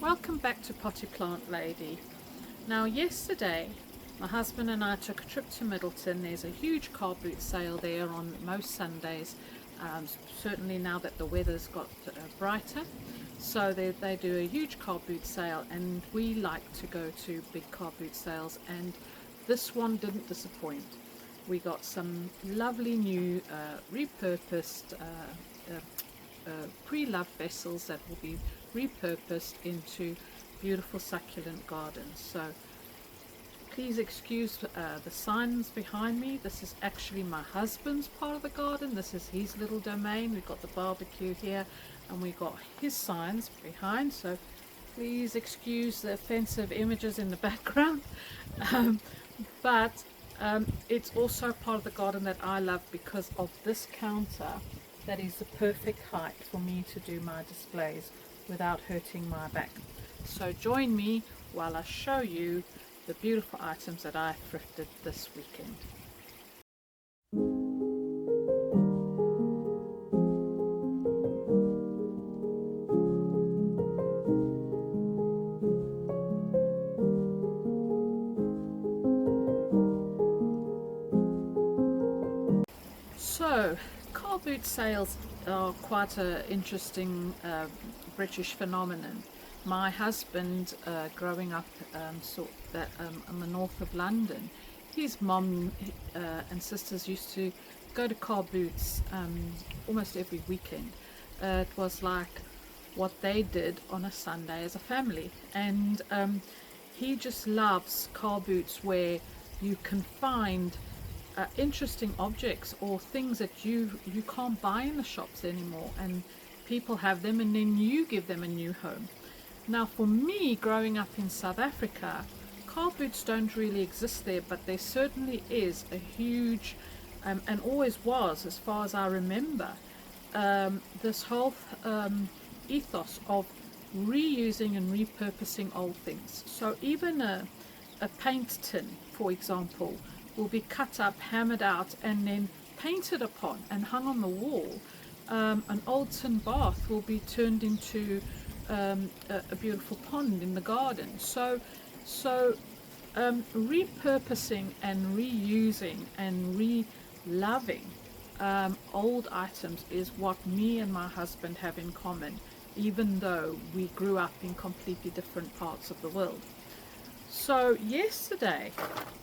Welcome back to Potty Plant Lady. Now yesterday my husband and I took a trip to Middleton. There's a huge car boot sale there on most Sundays, certainly now that the weather's got brighter. So they do a huge car boot sale, and we like to go to big car boot sales, and this one didn't disappoint. We got some lovely new repurposed pre-loved vessels that will be repurposed into beautiful succulent gardens. So please excuse the signs behind me. This is actually my husband's part of the garden. This is his little domain. We've got the barbecue here and we got his signs behind, so please excuse the offensive images in the background. But it's also part of the garden that I love because of this counter that is the perfect height for me to do my displays without hurting my back. So join me while I show you the beautiful items that I thrifted this weekend. So car boot sales are quite an interesting British phenomenon. My husband, growing up in the north of London, his mom and sisters used to go to car boots almost every weekend. It was like what they did on a Sunday as a family, and he just loves car boots where you can find interesting objects or things that you can't buy in the shops anymore, and people have them and then you give them a new home. Now for me, growing up in South Africa, car boots don't really exist there, but there certainly is a huge and always was, as far as I remember, this whole ethos of reusing and repurposing old things. So even a paint tin, for example, will be cut up, hammered out, and then painted upon and hung on the wall. An old tin bath will be turned into a beautiful pond in the garden. So repurposing and reusing and re-loving old items is what me and my husband have in common, even though we grew up in completely different parts of the world. So yesterday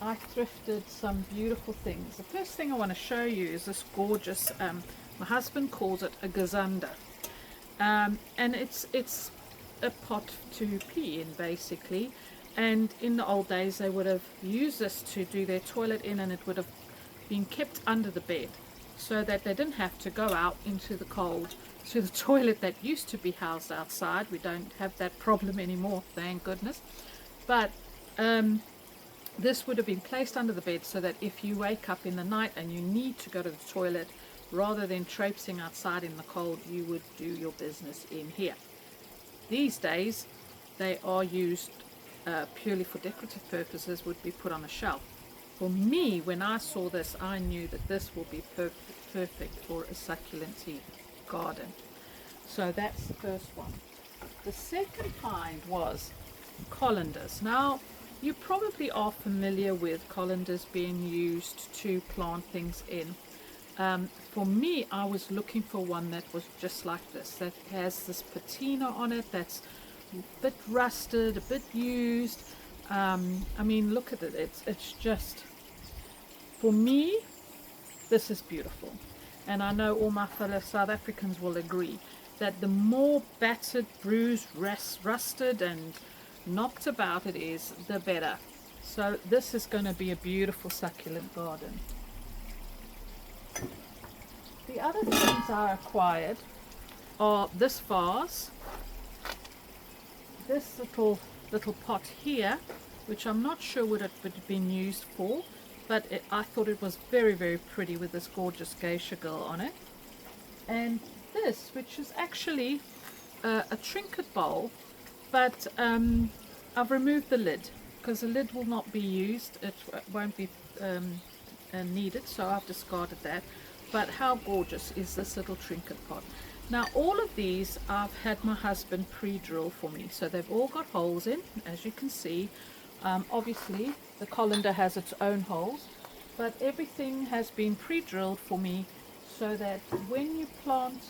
I thrifted some beautiful things. The first thing I want to show you is this gorgeous, my husband calls it a goesunder, and it's a pot to pee in basically, and in the old days they would have used this to do their toilet in, and it would have been kept under the bed so that they didn't have to go out into the cold to the toilet that used to be housed outside. We don't have that problem anymore, thank goodness. But this would have been placed under the bed so that if you wake up in the night and you need to go to the toilet, rather than traipsing outside in the cold, you would do your business in here. These days they are used purely for decorative purposes, would be put on a shelf. For me, when I saw this, I knew that this will be perfect for a succulent garden. So that's the first one. The second find was colanders. Now you probably are familiar with colanders being used to plant things in. For me, I was looking for one that was just like this, that has this patina on it, that's a bit rusted, a bit used. I mean, look at it, it's just, for me, this is beautiful. And I know all my fellow South Africans will agree that the more battered, bruised, rusted and knocked about it is, the better. So this is going to be a beautiful succulent garden. The other things I acquired are this vase, this little pot here, which I'm not sure what it would have been used for, but I thought it was very, very pretty with this gorgeous geisha girl on it. And this, which is actually a trinket bowl, but I've removed the lid because the lid will not be used, it won't be needed, so I've discarded that. But how gorgeous is this little trinket pot? Now all of these I've had my husband pre-drill for me, so they've all got holes in, as you can see. Obviously the colander has its own holes, but everything has been pre-drilled for me so that when you plant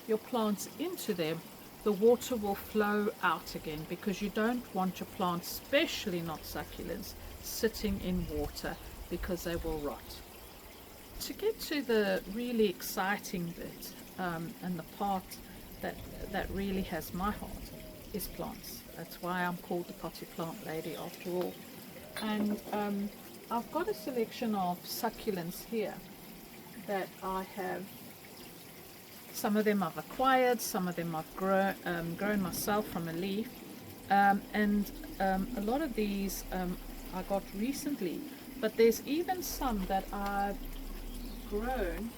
your plants into them, the water will flow out again, because you don't want your plants, especially not succulents, sitting in water because they will rot. To get to the really exciting bit, and the part that really has my heart, is plants. That's why I'm called the potty plant lady after all. And I've got a selection of succulents here that I have. Some of them I've acquired, some of them I've grown myself from a leaf, and a lot of these I got recently, but there's even some that I've grown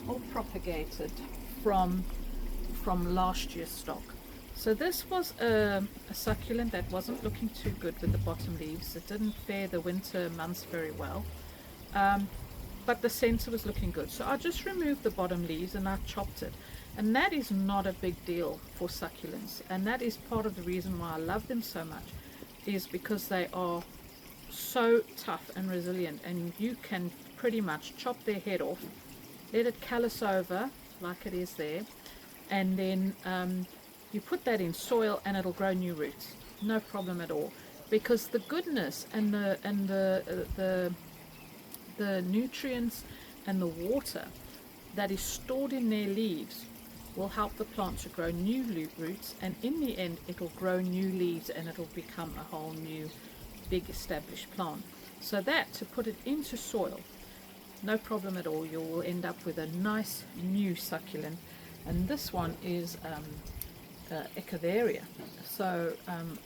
or propagated from last year's stock. So this was a succulent that wasn't looking too good with the bottom leaves. It didn't fare the winter months very well. But the center was looking good, so I just removed the bottom leaves and I chopped it. And that is not a big deal for succulents, and that is part of the reason why I love them so much, is because they are so tough and resilient, and you can pretty much chop their head off, let it callus over like it is there, and then you put that in soil and it'll grow new roots, no problem at all, because the goodness and the nutrients and the water that is stored in their leaves will help the plant to grow new roots, and in the end it'll grow new leaves and it'll become a whole new big established plant. So that, to put it into soil, no problem at all, you will end up with a nice new succulent. And this one is Echeveria. So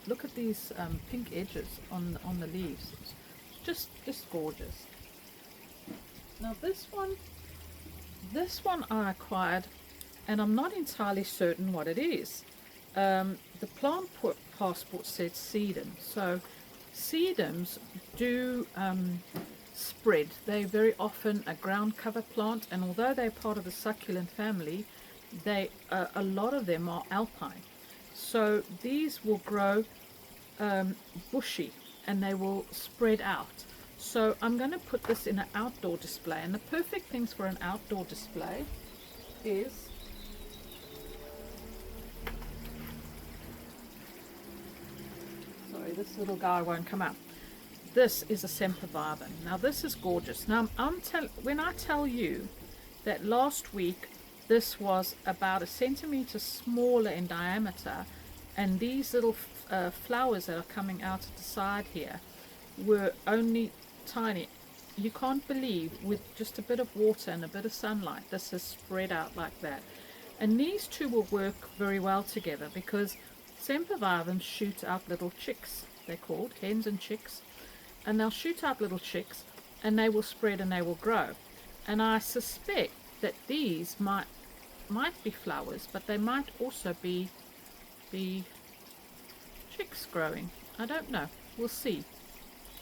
look at these pink edges on the leaves, just gorgeous. Now this one I acquired, and I'm not entirely certain what it is. The plant passport said sedum. So sedums do spread. They're very often a ground cover plant, and although they're part of the succulent family, a lot of them are alpine. So these will grow bushy and they will spread out. So I'm going to put this in an outdoor display, and the perfect things for an outdoor display is this little guy won't come up. This is a Sempervivum. Now this is gorgeous. Now when I tell you that last week this was about 1 centimeter smaller in diameter, and these little flowers that are coming out at the side here were only tiny, you can't believe, with just a bit of water and a bit of sunlight, this has spread out like that. And these two will work very well together, because Sempervivums shoot out little chicks. They're called hens and chicks, and they'll shoot out little chicks and they will spread and they will grow. And I suspect that these might be flowers, but they might also be chicks growing. I don't know, we'll see,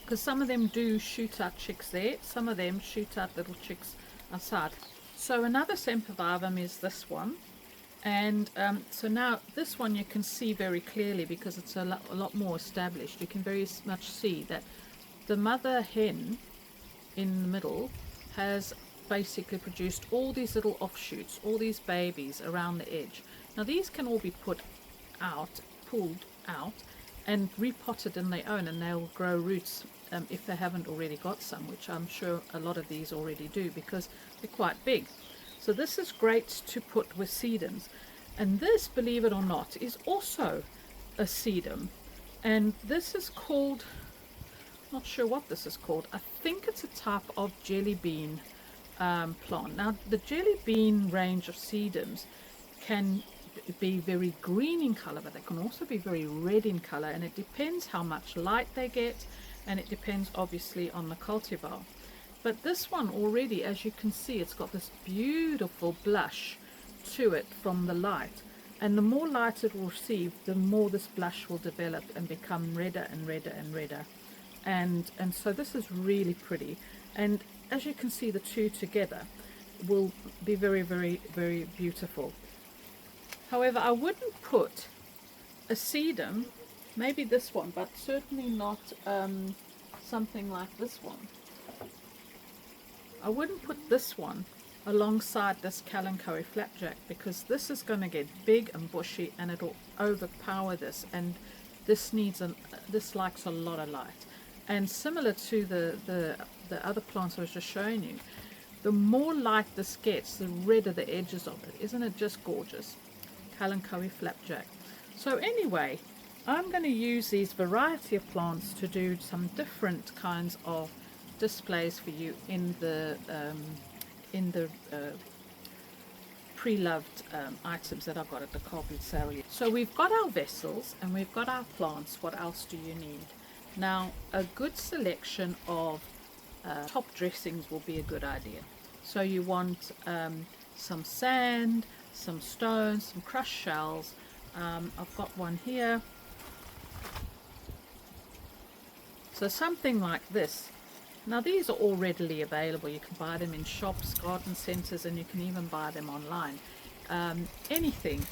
because some of them do shoot out chicks there, some of them shoot out little chicks outside. So another Sempervivum is this one, and so now this one you can see very clearly because it's a lot more established. You can very much see that the mother hen in the middle has basically produced all these little offshoots, all these babies around the edge. Now these can all be pulled out and repotted in their own, and they'll grow roots if they haven't already got some, which I'm sure a lot of these already do because they're quite big. So this is great to put with sedums. And this, believe it or not, is also a sedum, and this is called, not sure what this is called, I think it's a type of jelly bean plant. Now the jelly bean range of sedums can be very green in color, but they can also be very red in color, and it depends how much light they get, and it depends obviously on the cultivar. But this one already, as you can see, it's got this beautiful blush to it from the light, and the more light it will receive, the more this blush will develop and become redder and redder and redder, and so this is really pretty. And as you can see, the two together, will be very, very, very beautiful. However, I wouldn't put a sedum, maybe this one, but certainly not something like this one. I wouldn't put this one alongside this Kalanchoe flapjack, because this is going to get big and bushy and it'll overpower this, and this likes a lot of light. And similar to the other plants I was just showing you, the more light this gets, the redder the edges of it. Isn't it just gorgeous? Kalanchoe flapjack. So anyway, I'm going to use these variety of plants to do some different kinds of displays for you in the pre-loved items that I got at the car boot sale. So we've got our vessels and we've got our plants. What else do you need? Now, a good selection of top dressings will be a good idea. So you want some sand, some stones, some crushed shells. I've got one here. So something like this. Now these are all readily available. You can buy them in shops, garden centres, and you can even buy them online. Anything.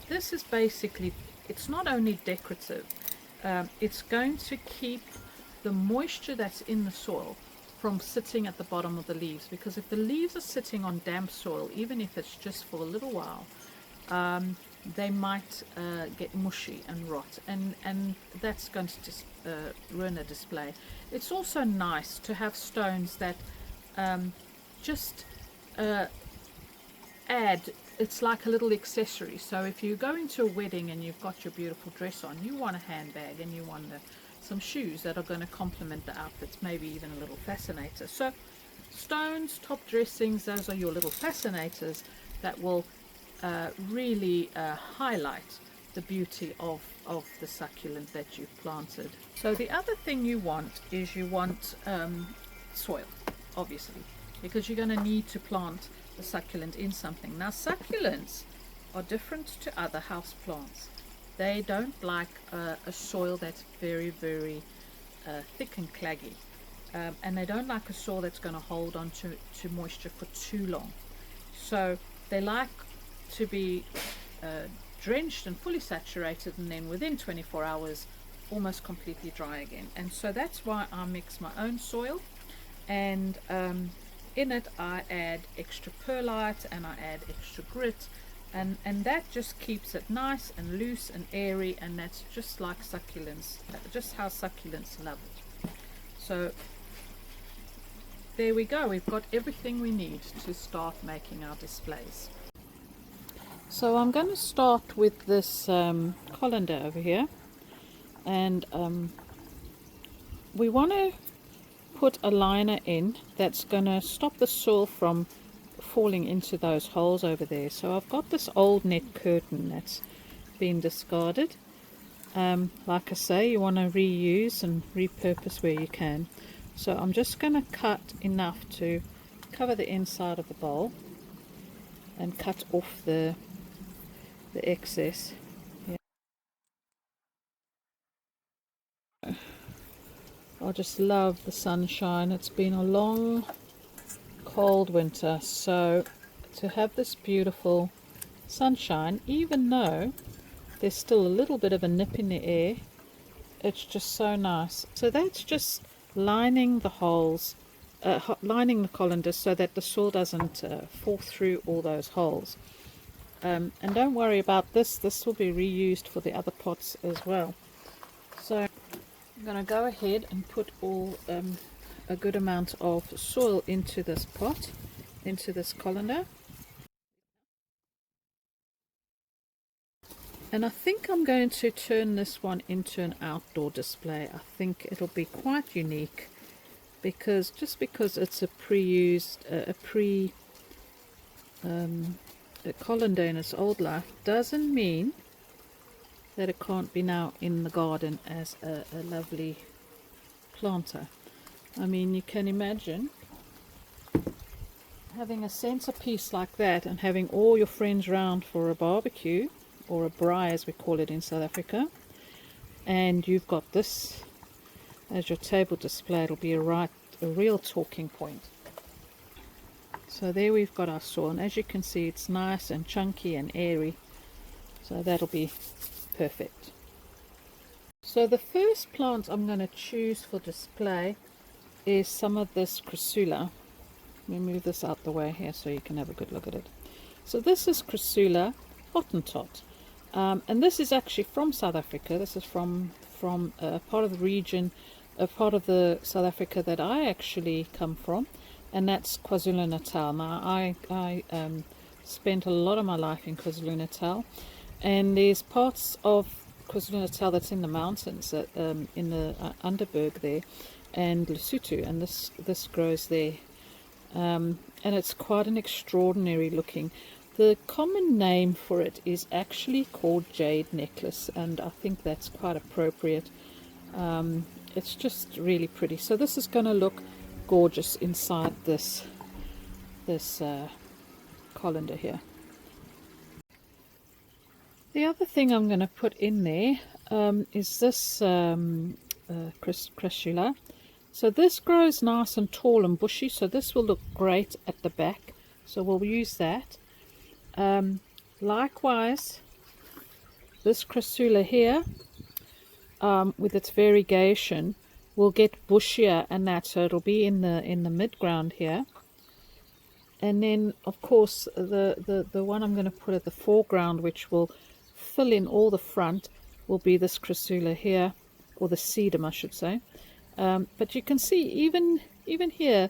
This is basically, it's not only decorative, it's going to keep the moisture that's in the soil from sitting at the bottom of the leaves, because if the leaves are sitting on damp soil, even if it's just for a little while, they might get mushy and rot, and that's going to just ruin a display. It's also nice to have stones that just add, it's like a little accessory. So if you go into a wedding and you've got your beautiful dress on, you want a handbag and you want some shoes that are going to complement the outfits, maybe even a little fascinator. So stones, top dressings, those are your little fascinators that will really highlight the beauty of the succulent that you've planted. So the other thing you want is you want soil, obviously, because you're going to need to plant the succulent in something. Now succulents are different to other house plants. They don't like a soil that's very, very thick and claggy, and they don't like a soil that's going to hold on to moisture for too long. So they like to be drenched and fully saturated, and then within 24 hours almost completely dry again. And so that's why I mix my own soil, and in it I add extra perlite and I add extra grit, and that just keeps it nice and loose and airy, and that's just like succulents, just how succulents love it. So there we go, we've got everything we need to start making our displays. So I'm going to start with this colander over here, and we want to put a liner in that's going to stop the soil from falling into those holes over there. So I've got this old net curtain that's been discarded. Like I say, you want to reuse and repurpose where you can. So I'm just going to cut enough to cover the inside of the bowl and cut off the excess. Yeah. I just love the sunshine. It's been a long cold winter, so to have this beautiful sunshine, even though there's still a little bit of a nip in the air, it's just so nice. So that's just lining the holes, lining the colander so that the soil doesn't fall through all those holes. And don't worry about this will be reused for the other pots as well. So I'm going to go ahead and put all a good amount of soil into this pot, into this colander. And I think I'm going to turn this one into an outdoor display. I think it'll be quite unique, because it's a pre-used, a colander in its old life doesn't mean that it can't be now in the garden as a lovely planter. I mean, you can imagine having a centerpiece like that and having all your friends round for a barbecue, or a braai as we call it in South Africa, and you've got this as your table display. It'll be a real talking point. So there we've got our soil, and as you can see it's nice and chunky and airy, so that'll be perfect. So the first plant I'm going to choose for display is some of this Crassula. Let me move this out the way here so you can have a good look at it. So this is Crassula Hottentot, and this is actually from South Africa. This is from a part of the region, a part of the South Africa that I actually come from, and that's KwaZulu-Natal. Now I spent a lot of my life in KwaZulu-Natal, and there's parts of KwaZulu-Natal that's in the mountains, in the Underberg there, and Lesotho, and this grows there, and it's quite an extraordinary looking. The common name for it is actually called jade necklace, and I think that's quite appropriate. It's just really pretty. So this is going to look gorgeous inside this colander here. The other thing I'm going to put in there is this Crassula. So this grows nice and tall and bushy, so this will look great at the back, so we'll use that. Likewise, this Crassula here, with its variegation, will get bushier and that, so it'll be in the mid-ground here. And then of course the one I'm going to put at the foreground, which will fill in all the front, will be this Crassula here, or the sedum I should say. But you can see even here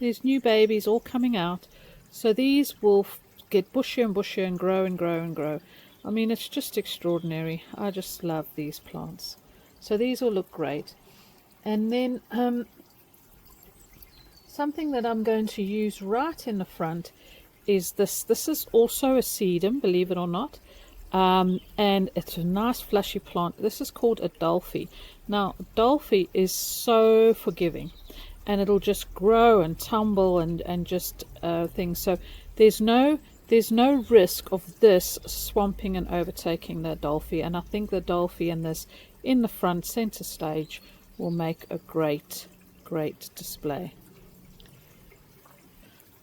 there's new babies all coming out, so these will get bushier and bushier and grow and grow and grow. I mean, it's just extraordinary. I just love these plants. So these will look great. And then something that I'm going to use right in the front is this. This is also a sedum, believe it or not, and it's a nice flushy plant. This is called a Dolphy. Now Dolphy is so forgiving, and it'll just grow and tumble and just things. So there's no risk of this swamping and overtaking the Dolphy, and I think the Dolphy and this in the front center stage will make a great display.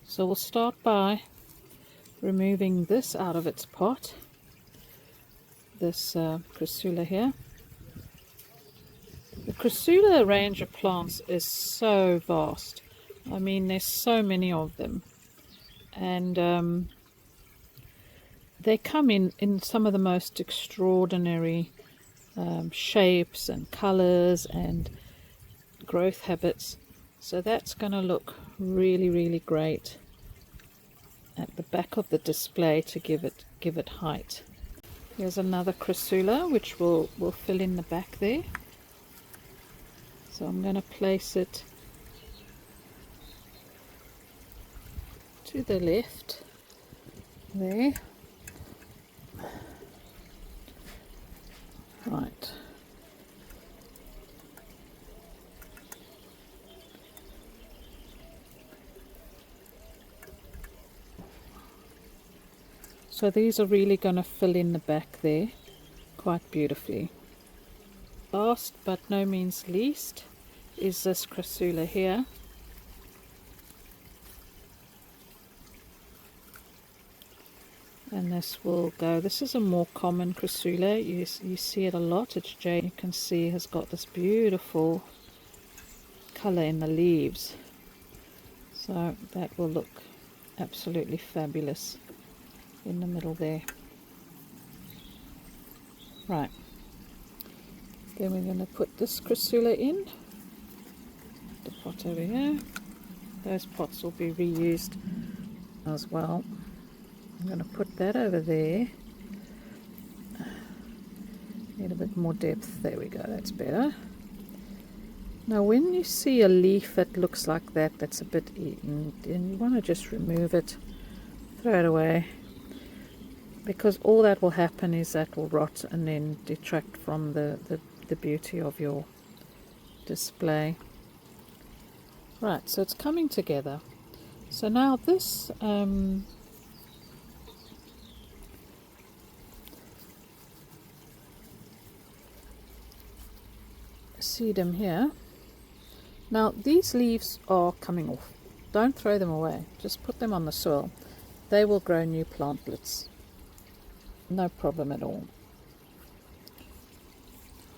So we'll start by removing this out of its pot, this Crassula here. The Crassula range of plants is so vast. I mean, there's so many of them, and they come in some of the most extraordinary shapes and colors and growth habits. So that's going to look really great at the back of the display to give it height. Here's another Crassula which will fill in the back there. So I'm going to place it to the left there. Right. So these are really going to fill in the back there quite beautifully. Last but no means least is this Crassula here. And this will go, this is a more common Crassula, you see it a lot, it's jade. You can see it has got this beautiful colour in the leaves, so that will look absolutely fabulous in the middle there. Right, then we're going to put this Crassula in the pot over here. Those pots will be reused as well. I'm going to put that over there. Need a bit more depth. There we go, that's better. Now when you see a leaf that looks like that, that's a bit eaten, then you want to just remove it, throw it away, because all that will happen is that will rot and then detract from the beauty of your display. Right, so it's coming together. So now this sedum here, now these leaves are coming off. don't throw them away. Just put them on the soil. They will grow new plantlets. No problem at all.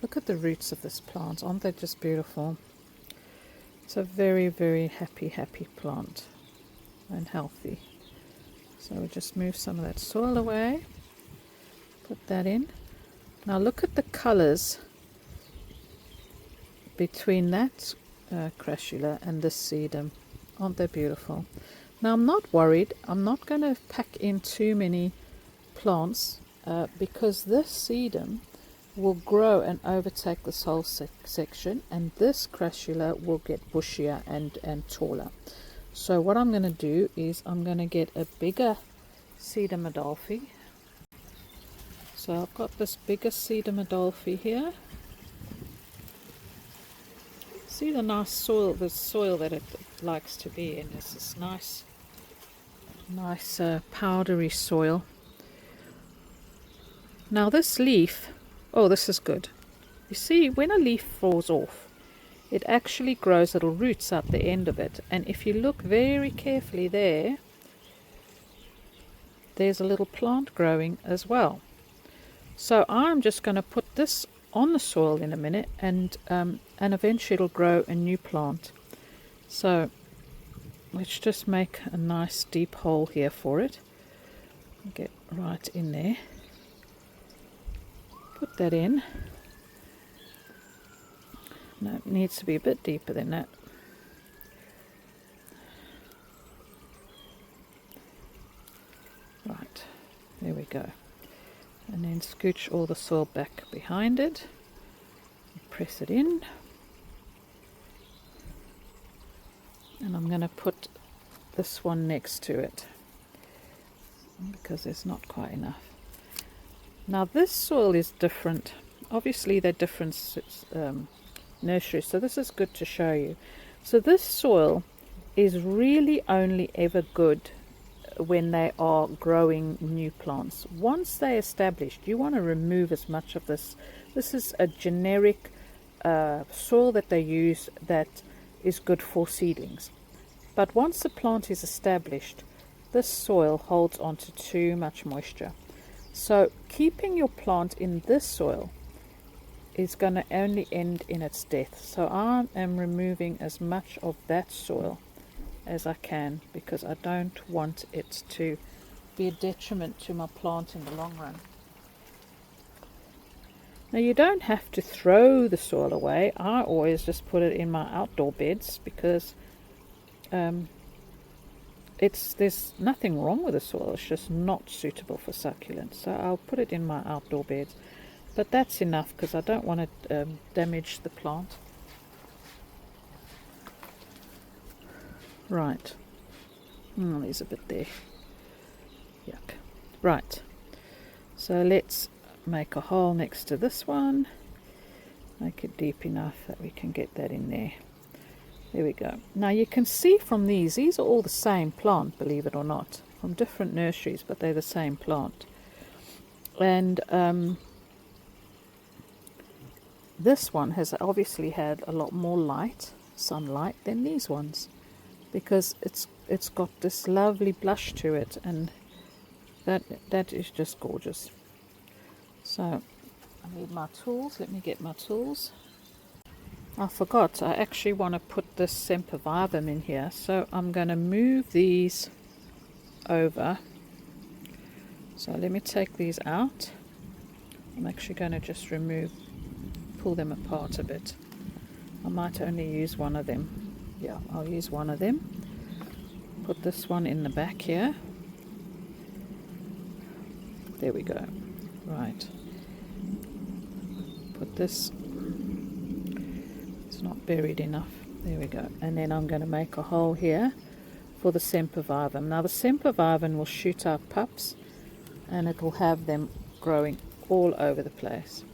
Look at the roots of this plant. Aren't they just beautiful? It's a very, very happy plant and healthy. So we'll just move some of that soil away. Put that in. Now look at the colors between that Crassula and this Sedum. Aren't they beautiful? Now I'm not worried. I'm not going to pack in too many plants because this Sedum will grow and overtake this whole section, and this Crassula will get bushier and taller. So what I'm going to do is I'm going to get a bigger Sedum Adolphi. So I've got this bigger Sedum Adolphi here. See the nice soil, the soil that it likes to be in. It's this nice powdery soil. Now this leaf, oh, this is good. You see, when a leaf falls off, it actually grows little roots at the end of it. And if you look very carefully there, there's a little plant growing as well. So I'm just going to put this on the soil in a minute, and eventually it'll grow a new plant. So let's just make a nice deep hole here for it. Get right in there. Put that in. No, it needs to be a bit deeper than that. Right, there we go. And then scooch all the soil back behind it. Press it in. And I'm going to put this one next to it because there's not quite enough. Now this soil is different. Obviously they're different nurseries, so this is good to show you. So this soil is really only ever good when they are growing new plants. Once they're established, you want to remove as much of this. This is a generic soil that they use that is good for seedlings. But once the plant is established, this soil holds on to too much moisture. So keeping your plant in this soil is going to only end in its death. So I am removing as much of that soil as I can because I don't want it to be a detriment to my plant in the long run. Now you don't have to throw the soil away. I always just put it in my outdoor beds because there's nothing wrong with the soil, it's just not suitable for succulents. So I'll put it in my outdoor beds, but that's enough because I don't want to damage the plant. Right, there's a bit there. Yuck. Right, so let's make a hole next to this one. Make it deep enough that we can get that in there. There we go. Now you can see from these are all the same plant, believe it or not, from different nurseries, but they're the same plant. And this one has obviously had a lot more sunlight than these ones, because it's got this lovely blush to it, and that is just gorgeous. So I need my tools. Let me get my tools. I forgot, I actually want to put this Sempervivum in here, so I'm going to move these over. So let me take these out. I'm actually going to just pull them apart a bit. I might only use one of them. Yeah, I'll use one of them. Put this one in the back here. There we go. Right. Put this. Not buried enough. There we go. And then I'm going to make a hole here for the Sempervivum. Now the Sempervivum will shoot out pups, and it will have them growing all over the place.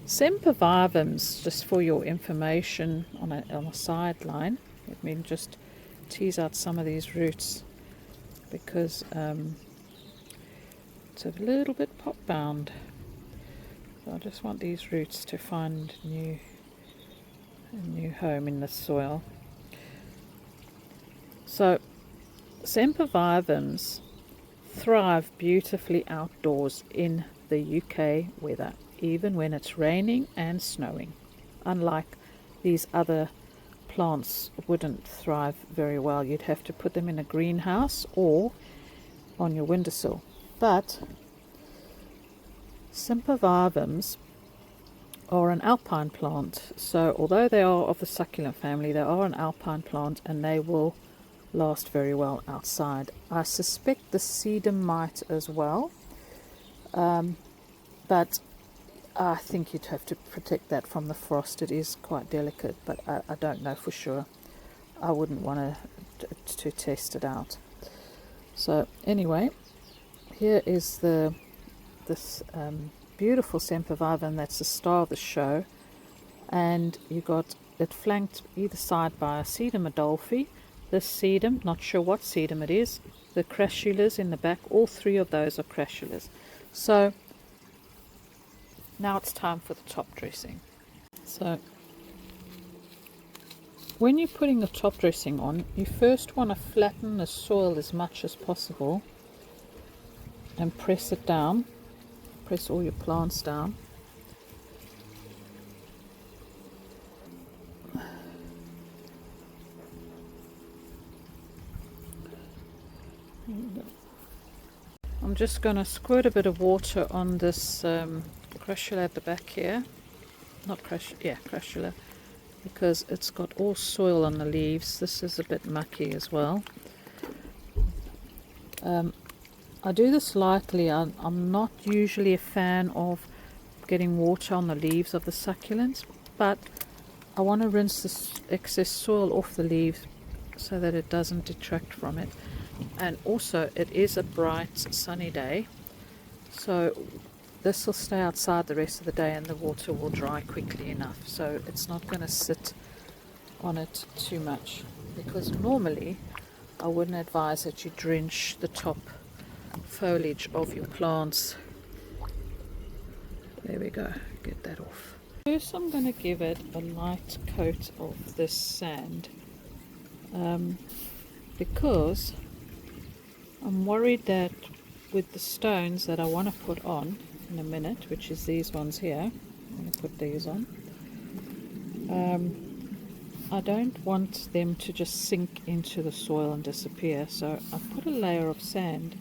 Sempervivums, just for your information on a sideline, let me just tease out some of these roots because it's a little bit pot bound. So I just want these roots to find a new home in the soil. So Sempervivums thrive beautifully outdoors in the UK weather, even when it's raining and snowing. Unlike these other plants wouldn't thrive very well. You'd have to put them in a greenhouse or on your windowsill. But Sempervivums are an alpine plant, so although they are of the succulent family, they are an alpine plant and they will last very well outside. I suspect the sedum might as well, but I think you'd have to protect that from the frost. It is quite delicate, but I don't know for sure. I wouldn't want to test it out. So anyway, here is this beautiful Sempervivum. That's the star of the show, and you got it flanked either side by a Sedum Adolphi. This sedum, not sure what sedum it is. The Crassulas in the back, all three of those are Crassulas. So now it's time for the top dressing. So when you're putting the top dressing on, you first want to flatten the soil as much as possible and press it down. Press all your plants down. I'm just going to squirt a bit of water on this Crassula at the back here. Not Crassula, yeah, Crassula, because it's got all soil on the leaves. This is a bit mucky as well. I do this lightly. I'm not usually a fan of getting water on the leaves of the succulents, but I want to rinse this excess soil off the leaves so that it doesn't detract from it. And also it is a bright sunny day, so this will stay outside the rest of the day and the water will dry quickly enough, so it's not going to sit on it too much, because normally I wouldn't advise that you drench the top foliage of your plants. There we go, get that off. First I'm going to give it a light coat of this sand, because I'm worried that with the stones that I want to put on in a minute, which is these ones here, I'm going to put these on, I don't want them to just sink into the soil and disappear, so I put a layer of sand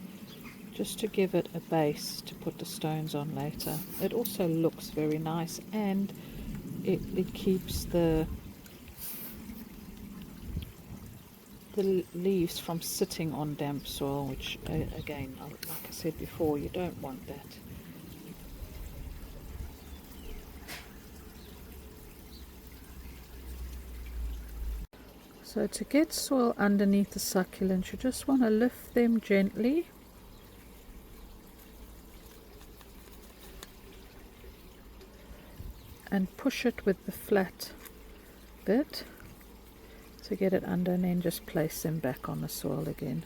just to give it a base to put the stones on later. It also looks very nice, and it keeps the leaves from sitting on damp soil, which again, like I said before, you don't want that. So to get soil underneath the succulents, you just want to lift them gently and push it with the flat bit to get it under, and then just place them back on the soil again.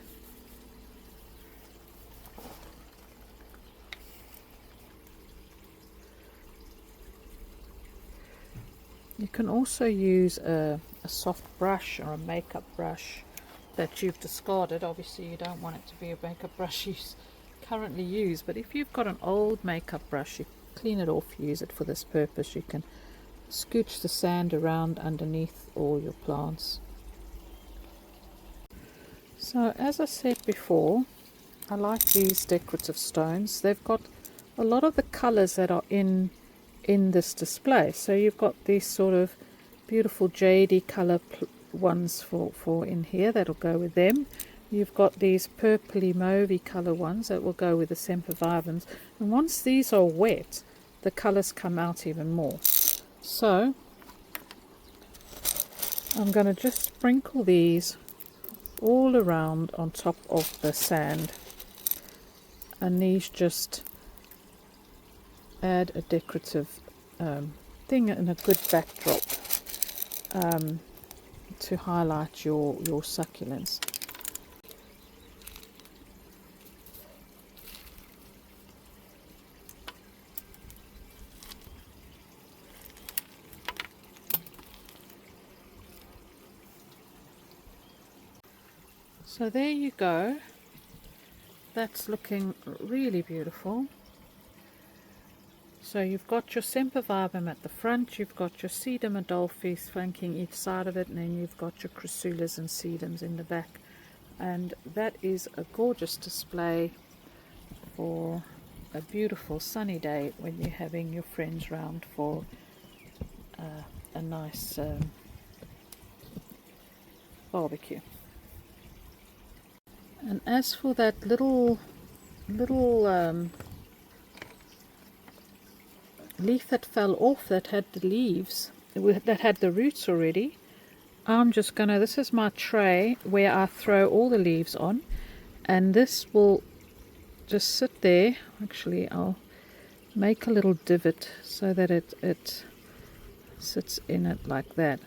You can also use a soft brush or a makeup brush that you've discarded. Obviously you don't want it to be a makeup brush you currently use, but if you've got an old makeup brush, you clean it off, use it for this purpose. You can scooch the sand around underneath all your plants. So as I said before, I like these decorative stones. They've got a lot of the colors that are in this display. So you've got these sort of beautiful jadey color ones for in here that'll go with them. You've got these purpley mauvey color ones that will go with the Sempervivums, and once these are wet, the colors come out even more. So I'm going to just sprinkle these all around on top of the sand, and these just add a decorative thing and a good backdrop to highlight your succulents. So there you go. That's looking really beautiful. So you've got your Sempervivum at the front, you've got your Sedum Adolphus flanking each side of it, and then you've got your Crassulas and Sedums in the back. And that is a gorgeous display for a beautiful sunny day when you're having your friends round for a nice barbecue. And as for that little leaf that fell off that had the leaves, that had the roots already, I'm just gonna, this is my tray where I throw all the leaves on, and this will just sit there. Actually, I'll make a little divot so that it sits in it like that.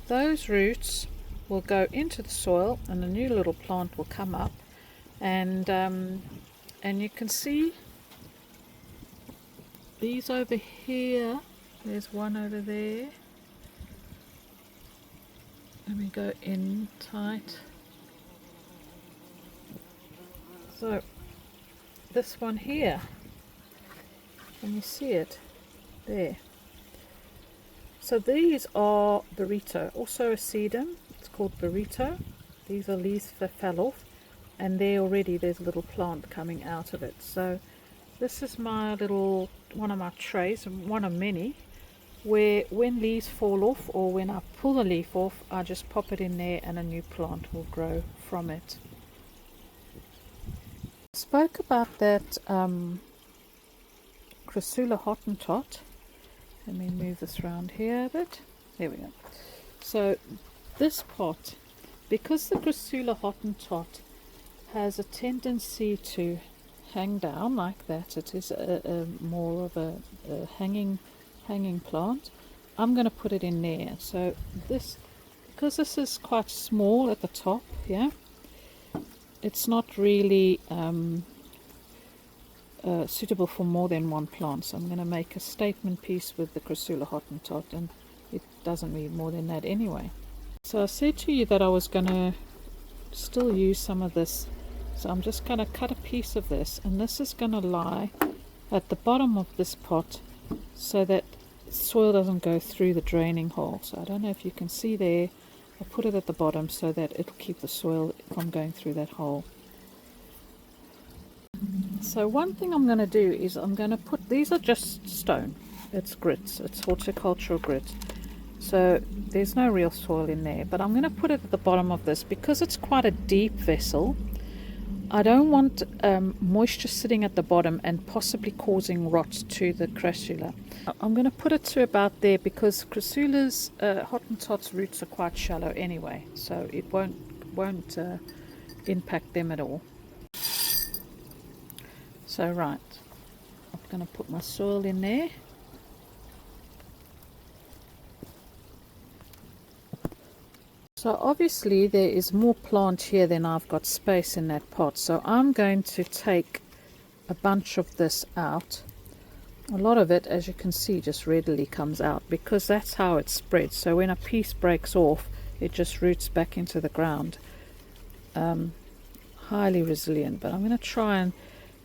Those roots will go into the soil and a new little plant will come up, and you can see these over here. There's one over there. Let me go in tight. So this one here, can you see it? There. So these are burrito, also a sedum. It's called burrito. These are leaves that fell off, and there already there's a little plant coming out of it. So this is my little, one of my trays, one of many, where when leaves fall off or when I pull a leaf off, I just pop it in there and a new plant will grow from it. I spoke about that Crassula Hottentot. Let me move this around here a bit. There we go. So this pot, because the Crassula Hottentot has a tendency to hang down like that, it is a more of a hanging plant, I'm going to put it in there. So this, because this is quite small at the top, yeah, it's not really suitable for more than one plant. So I'm going to make a statement piece with the Crassula Hottentot, and it doesn't need more than that anyway. So I said to you that I was going to still use some of this, so I'm just going to cut a piece of this, and this is going to lie at the bottom of this pot so that soil doesn't go through the draining hole. So I don't know if you can see there, I'll put it at the bottom so that it'll keep the soil from going through that hole. So one thing I'm going to do is I'm going to put, these are just stone, it's grits, it's horticultural grit, so there's no real soil in there, but I'm going to put it at the bottom of this because it's quite a deep vessel. I don't want moisture sitting at the bottom and possibly causing rot to the Crassula. I'm going to put it to about there because Crassula's Hottentot's roots are quite shallow anyway, so it won't impact them at all. So right, I'm going to put my soil in there. So obviously there is more plant here than I've got space in that pot. So I'm going to take a bunch of this out. A lot of it, as you can see, just readily comes out because that's how it spreads. So when a piece breaks off, it just roots back into the ground. Highly resilient, but I'm going to try and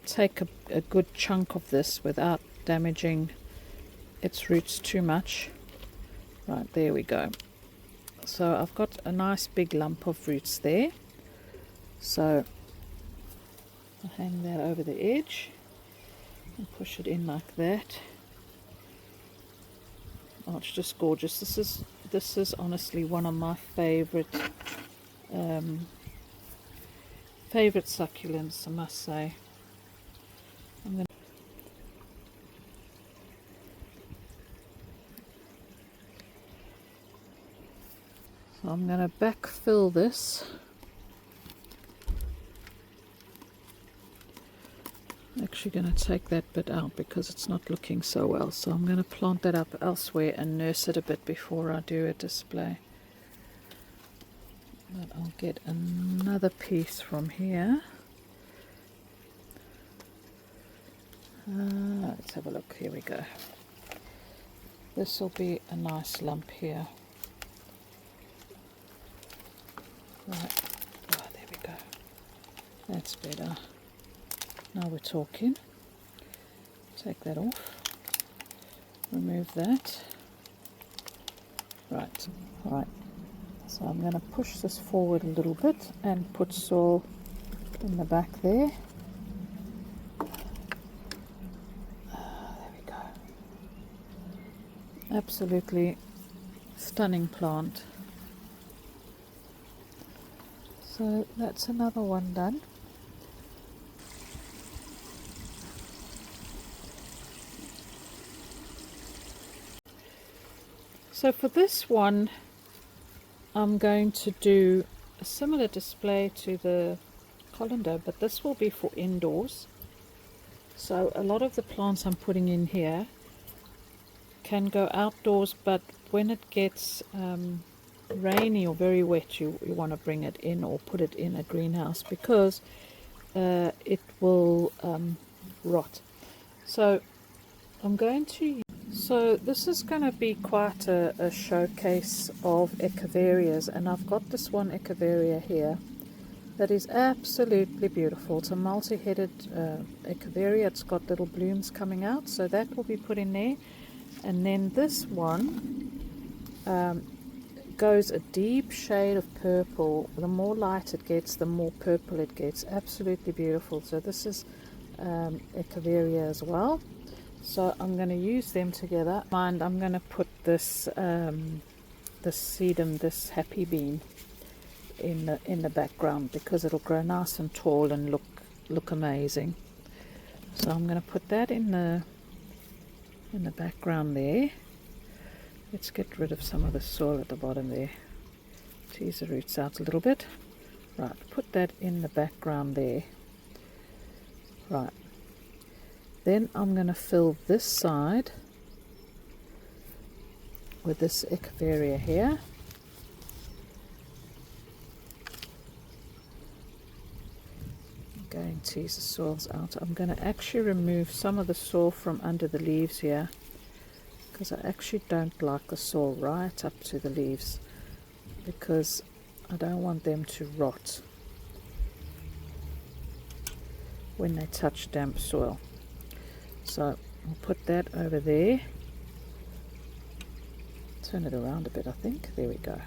take a good chunk of this without damaging its roots too much. Right, there we go. So I've got a nice big lump of roots there, so I'll hang that over the edge and push it in like that. Oh, it's just gorgeous. This is honestly one of my favorite succulents, I must say. I'm going to backfill this. I'm actually going to take that bit out because it's not looking so well. So I'm going to plant that up elsewhere and nurse it a bit before I do a display. But I'll get another piece from here. Let's have a look. Here we go. This will be a nice lump here. Right, oh, there we go. That's better. Now we're talking. Take that off. Remove that. Right, alright. So I'm going to push this forward a little bit and put soil in the back there. There we go. Absolutely stunning plant. So that's another one done. So for this one, I'm going to do a similar display to the colander, but this will be for indoors. So a lot of the plants I'm putting in here can go outdoors, but when it gets rainy or very wet, you want to bring it in or put it in a greenhouse, because it will rot. So I'm going to, so this is going to be quite a showcase of Echeverias, and I've got this one Echeveria here that is absolutely beautiful. It's a multi-headed Echeveria. It's got little blooms coming out, so that will be put in there. And then this one goes a deep shade of purple. The more light it gets, the more purple it gets. Absolutely beautiful. So this is Echeveria as well. So I'm going to use them together. And I'm going to put this this sedum, this happy bean, in the background, because it'll grow nice and tall and look amazing. So I'm going to put that in the background there. Let's get rid of some of the soil at the bottom there. Tease the roots out a little bit. Right, put that in the background there. Right. Then I'm going to fill this side with this Echeveria here. Going to tease the soils out. I'm going to actually remove some of the soil from under the leaves here, because I actually don't like the soil right up to the leaves, because I don't want them to rot when they touch damp soil. So I'll put that over there. Turn it around a bit, I think. There we go.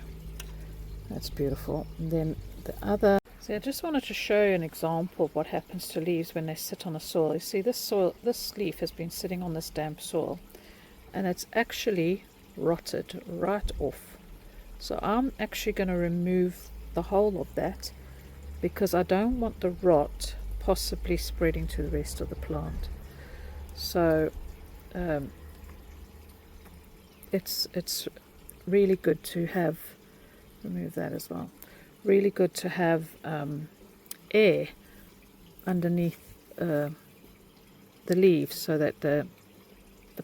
That's beautiful. And then the other. See, I just wanted to show you an example of what happens to leaves when they sit on the soil. You see, this leaf has been sitting on this damp soil, and it's actually rotted right off. So I'm actually going to remove the whole of that, because I don't want the rot possibly spreading to the rest of the plant. So it's really good to have, remove that as well, really good to have air underneath the leaves, so that the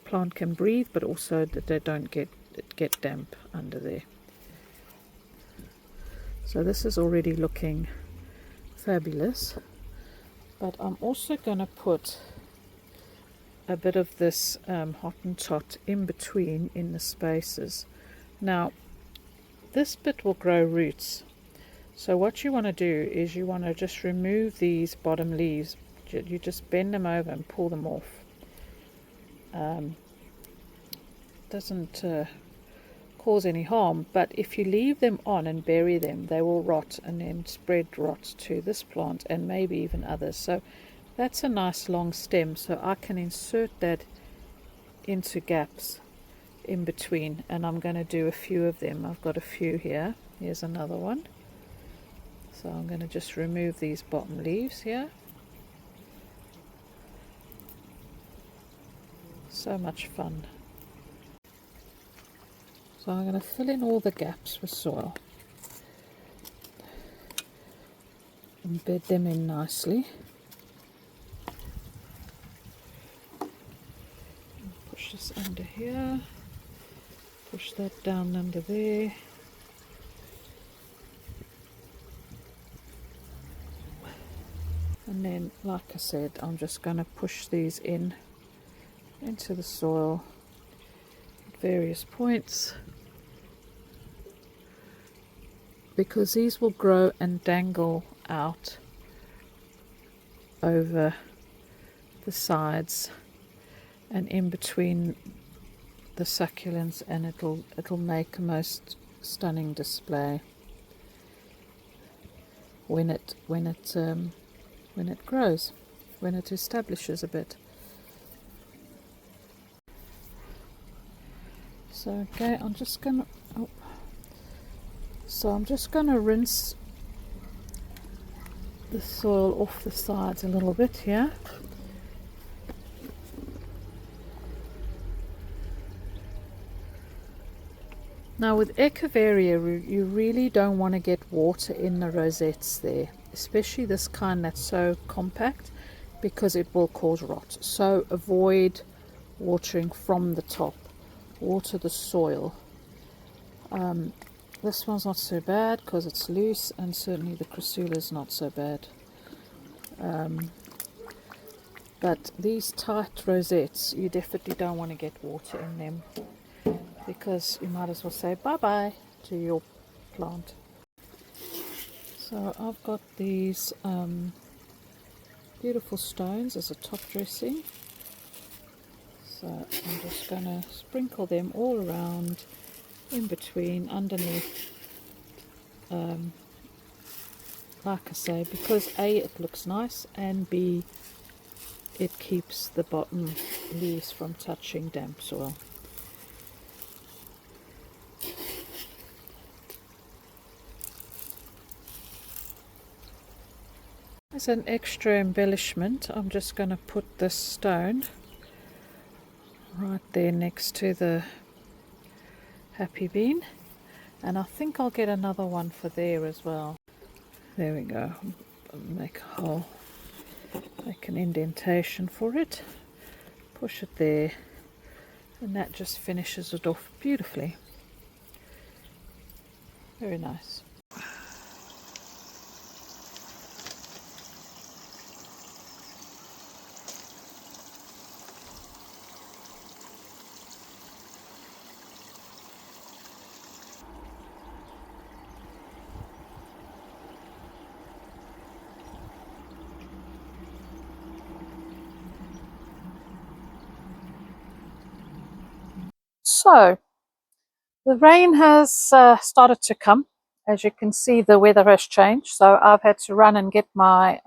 plant can breathe, but also that they don't get damp under there. So this is already looking fabulous, but I'm also going to put a bit of this Hottentot in between, in the spaces. Now this bit will grow roots, so what you want to do is you want to just remove these bottom leaves. You just bend them over and pull them off. Doesn't cause any harm, but if you leave them on and bury them, they will rot and then spread rot to this plant and maybe even others. So that's a nice long stem, so I can insert that into gaps in between, and I'm going to do a few of them. I've got a few here. Here's another one. So I'm going to just remove these bottom leaves here. So much fun. So I'm going to fill in all the gaps with soil and bed them in nicely. Push this under here, push that down under there. And then, like I said, I'm just going to push these into the soil at various points. because these will grow and dangle out over the sides and in between the succulents, and it'll make a most stunning display when it grows, when it establishes a bit. So okay, I'm just gonna rinse the soil off the sides a little bit here. Now with Echeveria, you really don't want to get water in the rosettes there, especially this kind that's so compact, because it will cause rot. So avoid watering from the top. Water the soil. This one's not so bad because it's loose, and certainly the Crassula is not so bad. But these tight rosettes, you definitely don't want to get water in them, because you might as well say bye-bye to your plant. So I've got these beautiful stones as a top dressing. So I'm just going to sprinkle them all around, in between, underneath. Like I say, because A, it looks nice, and B, it keeps the bottom leaves from touching damp soil. As an extra embellishment, I'm just going to put this stone right there next to the happy bean, and I think I'll get another one for there as well. There we go. Make a hole, make an indentation for it, push it there, and that just finishes it off beautifully. Very nice. So the rain has started to come. As you can see, the weather has changed, so I've had to run and get my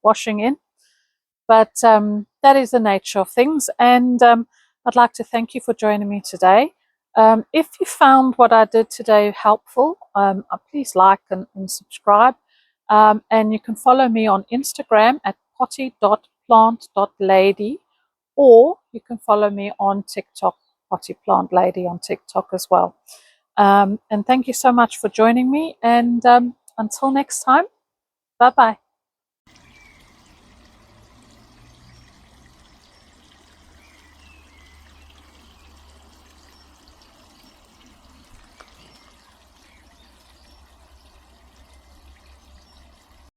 washing in. But that is the nature of things, and I'd like to thank you for joining me today. If you found what I did today helpful, please like and subscribe. And you can follow me on Instagram at potty.plant.lady, or you can follow me on TikTok, Potty Plant Lady on TikTok as well. And thank you so much for joining me, and until next time, bye bye.